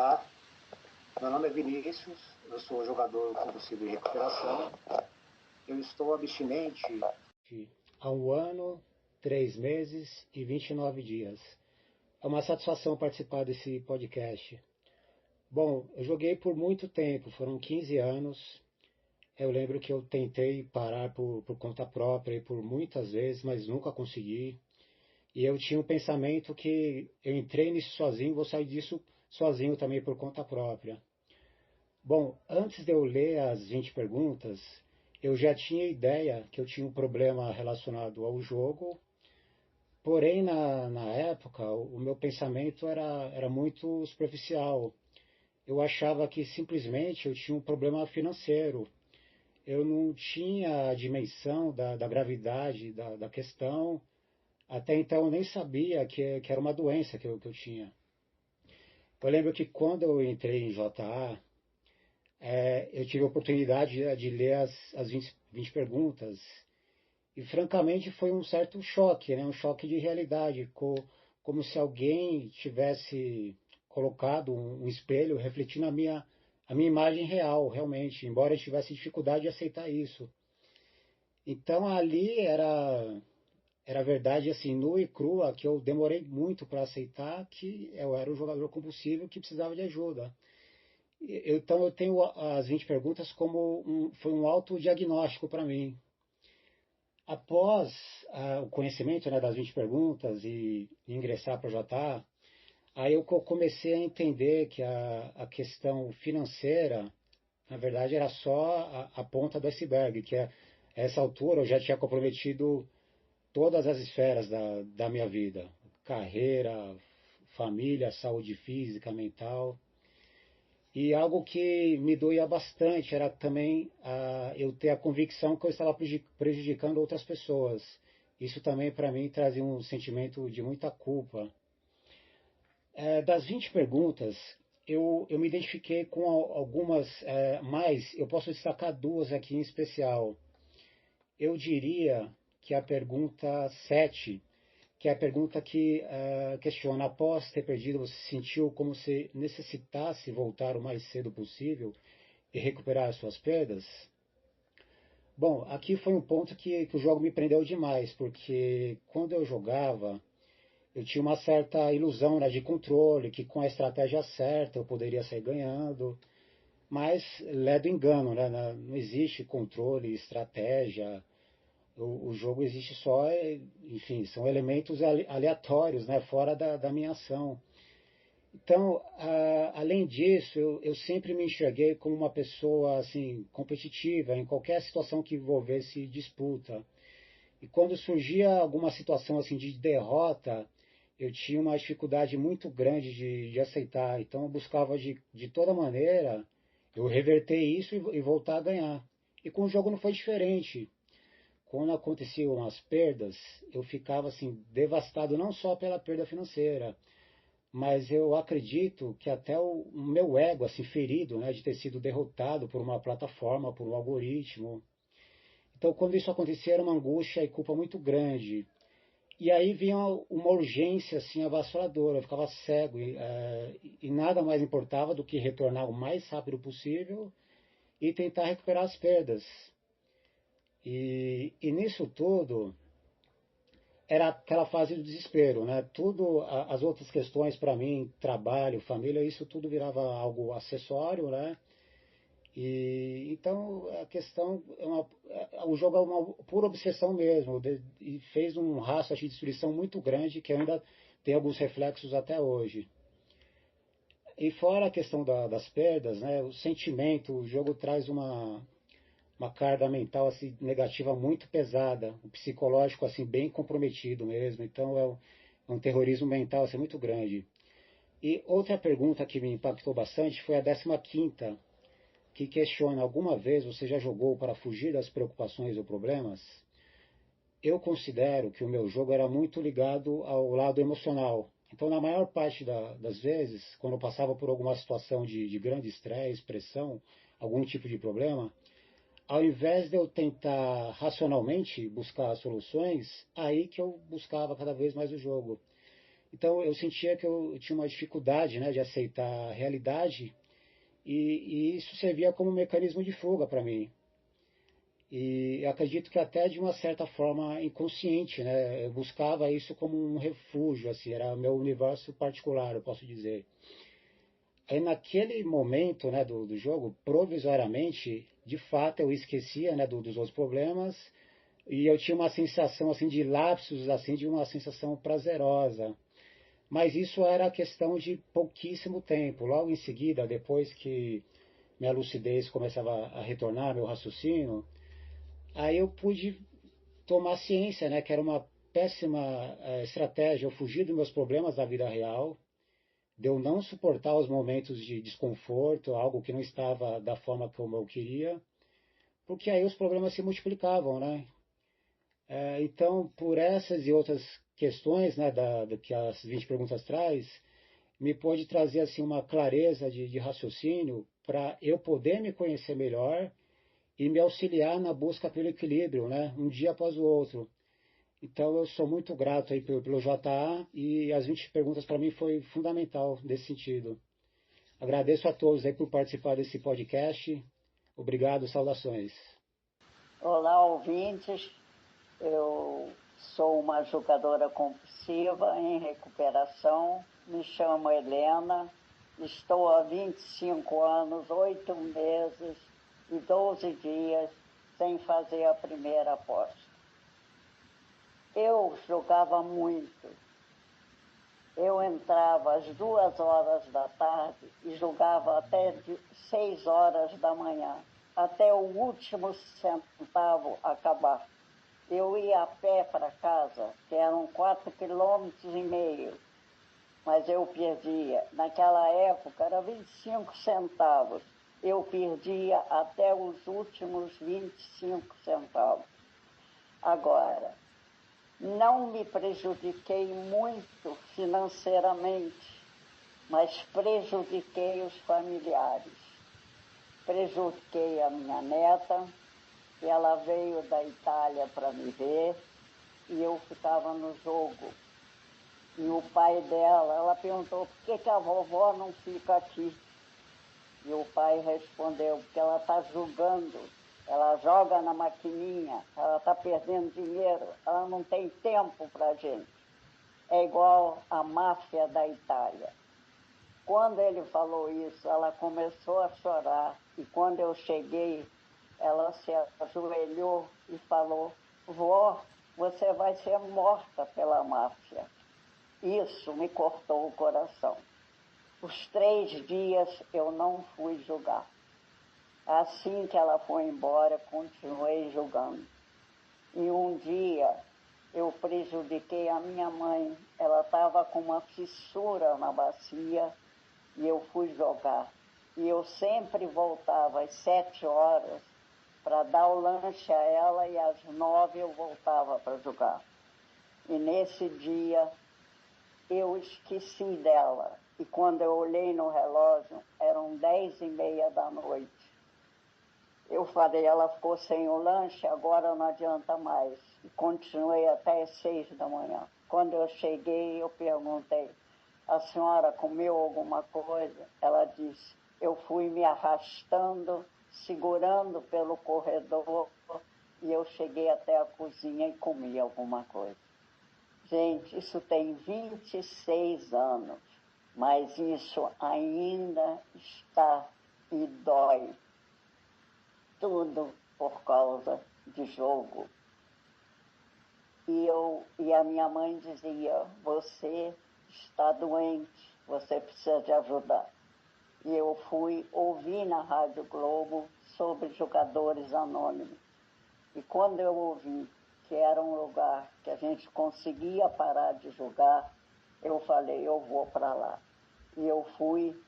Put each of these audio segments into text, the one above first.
Olá, meu nome é Vinícius, eu sou jogador compulsivo de recuperação. Eu estou abstinente há 1 ano, 3 meses e 29 dias. É uma satisfação participar desse podcast. Bom, eu joguei por muito tempo, foram 15 anos. Eu lembro que eu tentei parar por conta própria e por muitas vezes, mas nunca consegui. E eu tinha um pensamento que eu entrei nisso sozinho, vou sair disso sozinho também por conta própria. Bom, antes de eu ler as 20 perguntas, eu já tinha ideia que eu tinha um problema relacionado ao jogo, porém na época o meu pensamento era muito superficial. Eu achava que simplesmente eu tinha um problema financeiro. Eu não tinha a dimensão da gravidade da questão. Até então eu nem sabia que era uma doença que eu tinha. Eu lembro que quando eu entrei em JA, eu tive a oportunidade de ler as 20 perguntas e, francamente, foi um certo choque, né? Um choque de realidade, como se alguém tivesse colocado um espelho refletindo a minha imagem real, realmente, embora eu tivesse dificuldade de aceitar isso. Então, ali era verdade assim, nua e crua, que eu demorei muito para aceitar que eu era um jogador compulsivo que precisava de ajuda. Então eu tenho as 20 perguntas como foi um autodiagnóstico para mim. Após o conhecimento, né, das 20 perguntas e ingressar para o JA, aí eu comecei a entender que a questão financeira, na verdade, era só a ponta do iceberg, que a essa altura eu já tinha comprometido todas as esferas da minha vida: carreira, família, saúde física, mental. E algo que me doía bastante era também eu ter a convicção que eu estava prejudicando outras pessoas. Isso também para mim trazia um sentimento de muita culpa. Das 20 perguntas, eu me identifiquei com algumas, mas eu posso destacar duas aqui em especial. Eu diria que a pergunta 7, que é a pergunta que questiona: após ter perdido, você sentiu como se necessitasse voltar o mais cedo possível e recuperar as suas perdas? Bom, aqui foi um ponto que o jogo me prendeu demais, porque quando eu jogava, eu tinha uma certa ilusão, né, de controle, que com a estratégia certa eu poderia sair ganhando, mas ledo engano, né? Não existe controle, estratégia. O jogo existe só, enfim, são elementos aleatórios, né, fora da minha ação. Então, além disso, eu sempre me enxerguei como uma pessoa assim competitiva em qualquer situação que envolvesse disputa. E quando surgia alguma situação assim de derrota, eu tinha uma dificuldade muito grande de aceitar. Então, eu buscava de toda maneira eu reverter isso e voltar a ganhar. E com o jogo não foi diferente. Quando aconteciam as perdas, eu ficava assim devastado não só pela perda financeira, mas eu acredito que até o meu ego assim ferido, né, de ter sido derrotado por uma plataforma, por um algoritmo. Então, quando isso acontecia, era uma angústia e culpa muito grande. E aí vinha uma urgência assim avassaladora. Eu ficava cego e nada mais importava do que retornar o mais rápido possível e tentar recuperar as perdas. E nisso tudo era aquela fase do desespero, né? Tudo, as outras questões para mim, trabalho, família, isso tudo virava algo acessório, né? E então a questão o jogo é uma pura obsessão mesmo, e fez um rastro de destruição muito grande que ainda tem alguns reflexos até hoje. E fora a questão das perdas, né? O sentimento, o jogo traz uma carga mental assim negativa muito pesada, o psicológico assim bem comprometido mesmo. Então é um terrorismo mental assim muito grande. E outra pergunta que me impactou bastante foi a 15ª, que questiona: alguma vez você já jogou para fugir das preocupações ou problemas? Eu considero que o meu jogo era muito ligado ao lado emocional. Então, na maior parte das vezes, quando eu passava por alguma situação de grande estresse, pressão, algum tipo de problema, ao invés de eu tentar racionalmente buscar soluções, aí que eu buscava cada vez mais o jogo. Então eu sentia que eu tinha uma dificuldade, né, de aceitar a realidade e isso servia como um mecanismo de fuga para mim. E acredito que até de uma certa forma inconsciente, né, eu buscava isso como um refúgio, assim, era meu universo particular, eu posso dizer. Aí naquele momento, né, do jogo, provisoriamente, de fato eu esquecia, né, dos outros problemas e eu tinha uma sensação assim de lapsos, assim, de uma sensação prazerosa. Mas isso era questão de pouquíssimo tempo. Logo em seguida, depois que minha lucidez começava a retornar, meu raciocínio, aí eu pude tomar ciência, né, que era uma péssima estratégia eu fugir dos meus problemas da vida real, de eu não suportar os momentos de desconforto, algo que não estava da forma como eu queria, porque aí os problemas se multiplicavam, né? Então, por essas e outras questões, né, do que as 20 perguntas traz, me pode trazer assim uma clareza de raciocínio para eu poder me conhecer melhor e me auxiliar na busca pelo equilíbrio, né, um dia após o outro. Então eu sou muito grato aí pelo JA e as 20 perguntas para mim foi fundamental nesse sentido. Agradeço a todos aí por participar desse podcast. Obrigado, saudações. Olá, ouvintes. Eu sou uma jogadora compulsiva em recuperação. Me chamo Helena. Estou há 25 anos, 8 meses e 12 dias sem fazer a primeira aposta. Eu jogava muito. Eu entrava às 2 horas da tarde e jogava até 6 horas da manhã, até o último centavo acabar. Eu ia a pé para casa, que eram 4,5 quilômetros, mas eu perdia. Naquela época era 25 centavos. Eu perdia até os últimos 25 centavos. Agora, não me prejudiquei muito financeiramente, mas prejudiquei os familiares. Prejudiquei a minha neta, que ela veio da Itália para me ver, e eu ficava no jogo. E o pai dela, ela perguntou, por que a vovó não fica aqui? E o pai respondeu, porque ela está jogando, ela joga na maquininha, ela está perdendo dinheiro, ela não tem tempo para a gente. É igual a máfia da Itália. Quando ele falou isso, ela começou a chorar, e quando eu cheguei, ela se ajoelhou e falou, vó, você vai ser morta pela máfia. Isso me cortou o coração. Os 3 dias eu não fui jogar. Assim que ela foi embora, continuei jogando. E um dia eu prejudiquei a minha mãe. Ela estava com uma fissura na bacia e eu fui jogar. E eu sempre voltava às 7 horas para dar o lanche a ela e às 9 eu voltava para jogar. E nesse dia eu esqueci dela. E quando eu olhei no relógio, eram 10h30 da noite. Eu falei, ela ficou sem o lanche, agora não adianta mais. E continuei até às 6 da manhã. Quando eu cheguei, eu perguntei, a senhora comeu alguma coisa? Ela disse, eu fui me arrastando, segurando pelo corredor, e eu cheguei até a cozinha e comi alguma coisa. Gente, isso tem 26 anos, mas isso ainda está e dói. Tudo por causa de jogo. E a minha mãe dizia, você está doente, você precisa de ajuda. E eu fui ouvir na Rádio Globo sobre jogadores anônimos. E quando eu ouvi que era um lugar que a gente conseguia parar de jogar, eu falei, eu vou para lá. E eu fui,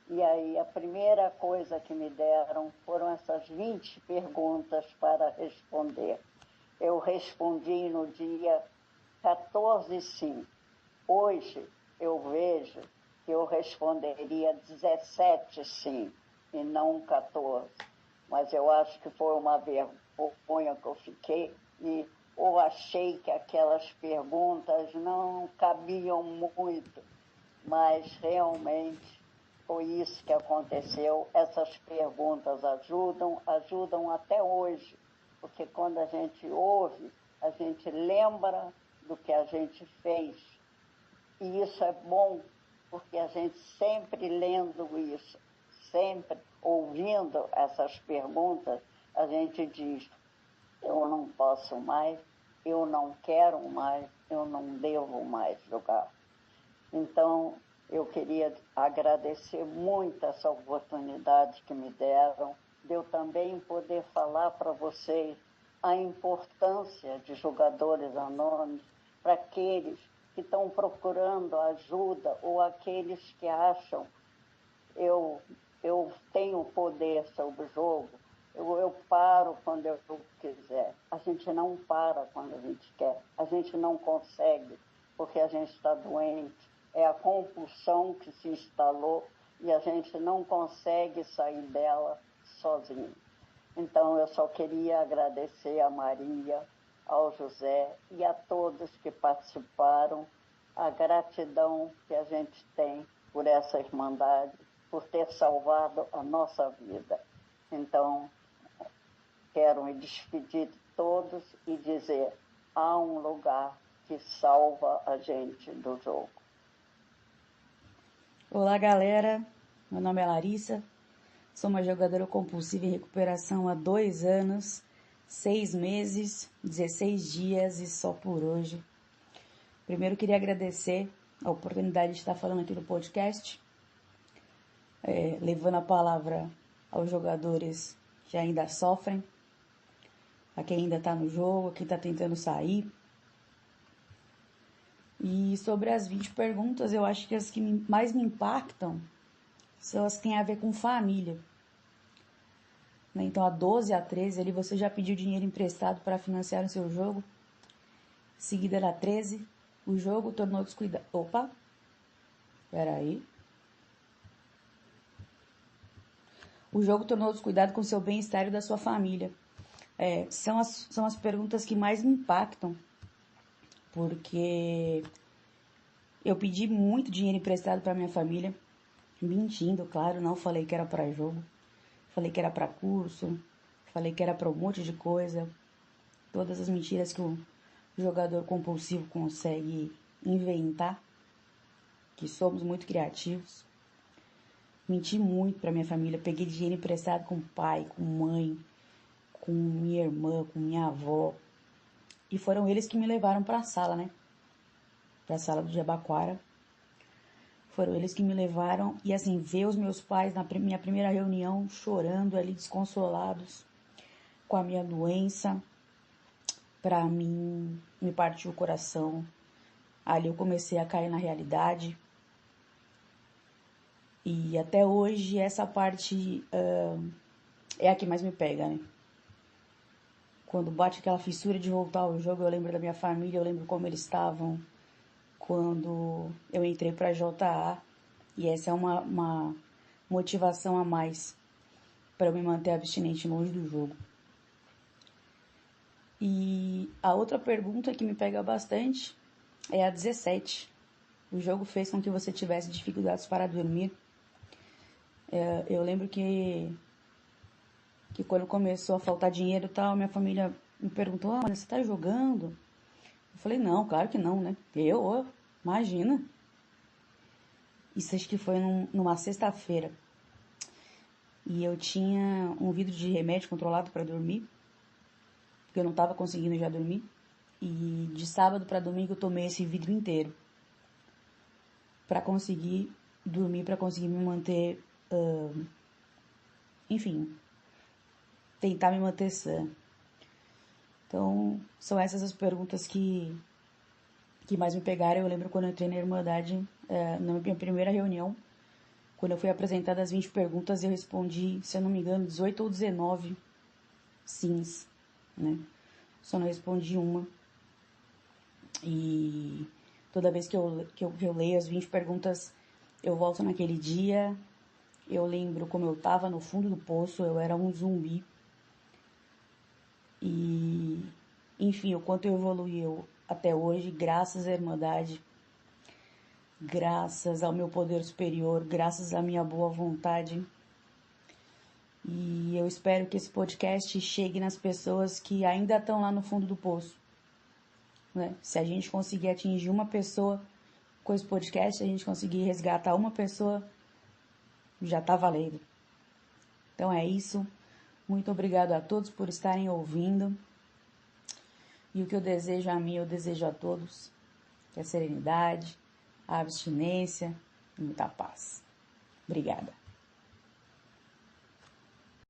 e aí a primeira coisa que me deram foram essas 20 perguntas para responder. Eu respondi no dia 14 sim. Hoje eu vejo que eu responderia 17 sim, e não 14. Mas eu acho que foi uma vergonha que eu fiquei, e ou achei que aquelas perguntas não cabiam muito, mas realmente foi isso que aconteceu. Essas perguntas ajudam até hoje, porque quando a gente ouve, a gente lembra do que a gente fez. E isso é bom, porque a gente sempre lendo isso, sempre ouvindo essas perguntas, a gente diz: eu não posso mais, eu não quero mais, eu não devo mais jogar. Então, eu queria agradecer muito essa oportunidade que me deram, de eu também poder falar para vocês a importância de jogadores anônimos para aqueles que estão procurando ajuda ou aqueles que acham eu tenho poder sobre o jogo, eu paro quando eu quiser. A gente não para quando a gente quer, a gente não consegue porque a gente está doente, é a compulsão que se instalou e a gente não consegue sair dela sozinho. Então, eu só queria agradecer a Maria, ao José e a todos que participaram, a gratidão que a gente tem por essa irmandade, por ter salvado a nossa vida. Então, quero me despedir de todos e dizer: há um lugar que salva a gente do jogo. Olá, galera. Meu nome é Larissa. Sou uma jogadora compulsiva em recuperação há 2 anos, 6 meses, 16 dias e só por hoje. Primeiro, queria agradecer a oportunidade de estar falando aqui no podcast, levando a palavra aos jogadores que ainda sofrem, a quem ainda está no jogo, a quem está tentando sair. E sobre as 20 perguntas, eu acho que as que mais me impactam são as que têm a ver com família. Então, a 12 a 13, ali você já pediu dinheiro emprestado para financiar o seu jogo. Seguida da 13, o jogo tornou descuidado. Opa! Peraí. O jogo tornou descuidado com o seu bem-estar e da sua família. São as perguntas que mais me impactam, porque eu pedi muito dinheiro emprestado para minha família, mentindo, claro, não falei que era para jogo, falei que era para curso, falei que era para um monte de coisa, todas as mentiras que o jogador compulsivo consegue inventar, que somos muito criativos. Menti muito para minha família, peguei dinheiro emprestado com pai, com mãe, com minha irmã, com minha avó. E foram eles que me levaram para a sala, né? Para a sala do Jabaquara. Foram eles que me levaram. E assim, ver os meus pais na minha primeira reunião, chorando ali, desconsolados, com a minha doença, para mim, me partiu o coração. Ali eu comecei a cair na realidade. E até hoje essa parte é a que mais me pega, né? Quando bate aquela fissura de voltar ao jogo, eu lembro da minha família, eu lembro como eles estavam quando eu entrei para a JA. E essa é uma motivação a mais para eu me manter abstinente longe do jogo. E a outra pergunta que me pega bastante é a 17. O jogo fez com que você tivesse dificuldades para dormir. Eu lembro que quando começou a faltar dinheiro e tal, minha família me perguntou: mas você tá jogando? Eu falei: não, claro que não, né? Imagina. Isso acho que foi numa sexta-feira. E eu tinha um vidro de remédio controlado para dormir, porque eu não estava conseguindo já dormir. E de sábado para domingo eu tomei esse vidro inteiro para conseguir dormir, para conseguir me manter, enfim, tentar me manter sã. Então, são essas as perguntas que mais me pegaram. Eu lembro quando eu entrei na Irmandade, na minha primeira reunião, quando eu fui apresentada as 20 perguntas, eu respondi, se eu não me engano, 18 ou 19 sims, né? Só não respondi uma. E toda vez que eu leio as 20 perguntas, eu volto naquele dia, eu lembro como eu estava no fundo do poço, eu era um zumbi. E Enfim, o quanto eu evoluí até hoje, graças à Irmandade, graças ao meu poder superior, graças à minha boa vontade. E eu espero que esse podcast chegue nas pessoas que ainda estão lá no fundo do poço, né? Se a gente conseguir atingir uma pessoa com esse podcast, se a gente conseguir resgatar uma pessoa, já tá valendo. Então é isso. Muito obrigado a todos por estarem ouvindo. E o que eu desejo a mim, eu desejo a todos, que é a serenidade, a abstinência e muita paz. Obrigada.